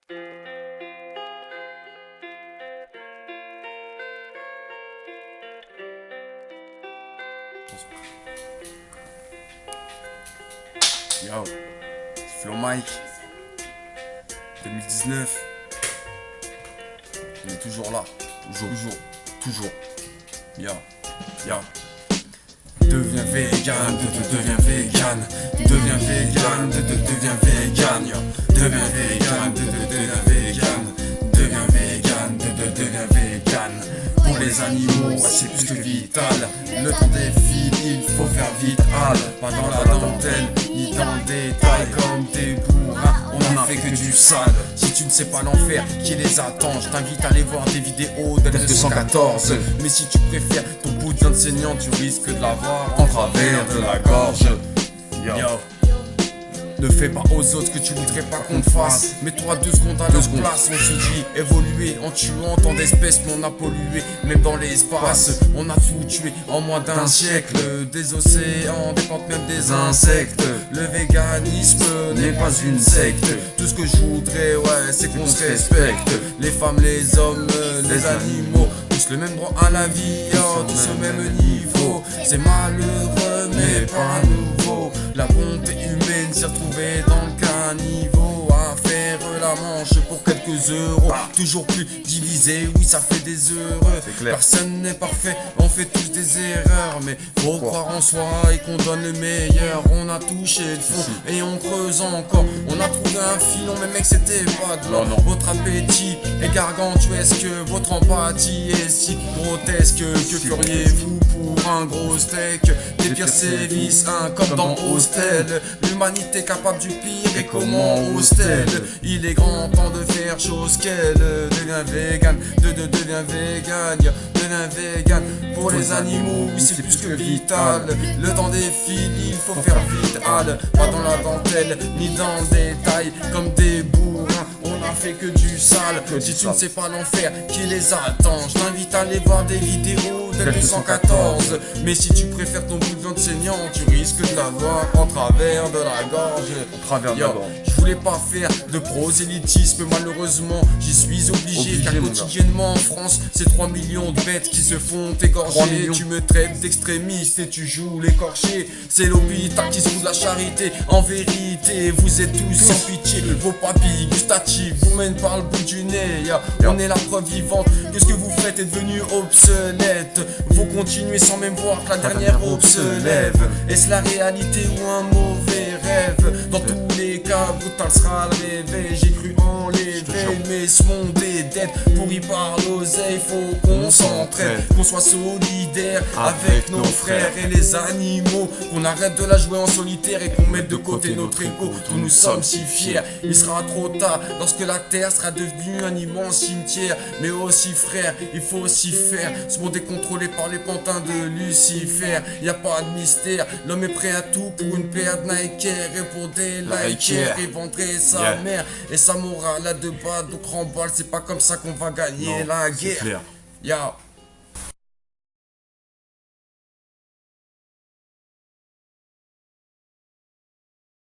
Yo, Flow Mike, 2019, on est toujours là, toujours. Yo. Deviens vegan, deviens vegan, deviens vegan, deviens vegan, yo. Deviens vegan, deviens vegan, deviens vegan, deviens vegan. Pour les animaux, ouais, c'est plus que vital. Le temps défile, il faut faire vite. Pas dans la dentelle, ni dans le détail. Comme des bourrins, on n'a fait que du sale. Si tu ne sais pas l'enfer qui les attend, je t'invite à aller voir des vidéos d'L214. Mais si tu préfères ton bout d'enseignant, tu risques de l'avoir en travers de la gorge. Yo. Ne fais pas aux autres ce que tu voudrais pas qu'on te fasse. Mets-toi 2 secondes à leur place. On se dit évoluer en tuant tant d'espèces, mais on a pollué. Même dans l'espace, on a tout tué en moins d'un siècle. Des océans, des plantes, même des insectes. Le véganisme n'est pas une secte. Tout ce que je voudrais, ouais, c'est qu'on se respecte. Les femmes, les hommes, les animaux, tous le même droit à la vie, oh, tous au même niveau. C'est malheureux mais pas nouveau. La bonté humaine s'est retrouvée dans le caniveau. À faire la manche pour quelques euros. Toujours plus divisé, oui ça fait des heureux. Personne n'est parfait, on fait tous des erreurs. Mais faut croire en soi et qu'on donne le meilleur. On a touché le fond et on creuse encore. On a trouvé un filon, mais mec c'était pas de l'or. Votre appétit est gargantuesque, votre empathie est si grotesque. Que feriez-vous pour un gros steak? Des pires sévices, comme dans Hostel. L'humanité capable du pire et comment ose-t-elle? Il est grand temps de faire chose qu'elle. Deviens vegan, deviens vegan, deviens vegan. Pour les animaux, oui c'est plus que vital. Le temps défile, il faut faire vite. Pas dans la dentelle, ni dans le détail. Comme des bourrins, on a fait que du sale. Si tu ne sais pas l'enfer qui les attend, je t'invite à aller voir des vidéos d'L214. Mais si tu préfères ton bout d'enseignant, tu risques de l'avoir en travers de la gorge. Je voulais pas faire de prosélytisme, malheureusement j'y suis obligé. Car quotidiennement en France, c'est 3 millions de bêtes qui se font égorger. Tu me traites d'extrémiste et tu joues l'écorché. C'est l'hôpital qui se fout de la charité. En vérité, vous êtes tous sans pitié. Vos papilles gustatives vous mènent par le bout du nez. On est la preuve vivante que ce que vous faites est devenu obsolète. Vous continuez sans même voir que la dernière aube se lève. Est-ce la réalité ou un mauvais rêve? Dans tous les cas, brutal sera le réveil. J'ai cru enlever, mais ce monde est dead. Pour y parler l'oseille, faut qu'on s'entraide, qu'on soit solidaire avec nos frères et les animaux. Qu'on arrête de la jouer en solitaire et qu'on mette de côté notre ego. Dont nous sommes si fiers. Il sera trop tard lorsque la terre sera devenue un immense cimetière. Mais aussi frère, il faut aussi faire. Ce monde est contrôlé par les pantins de Lucifer. Y a pas de mystère, l'homme est prêt à tout pour une paire de Nike et pour des likers. Il vendrait sa mère et sa morale à 2 bas, donc remballe. C'est pas comme ça qu'on va gagner la guerre.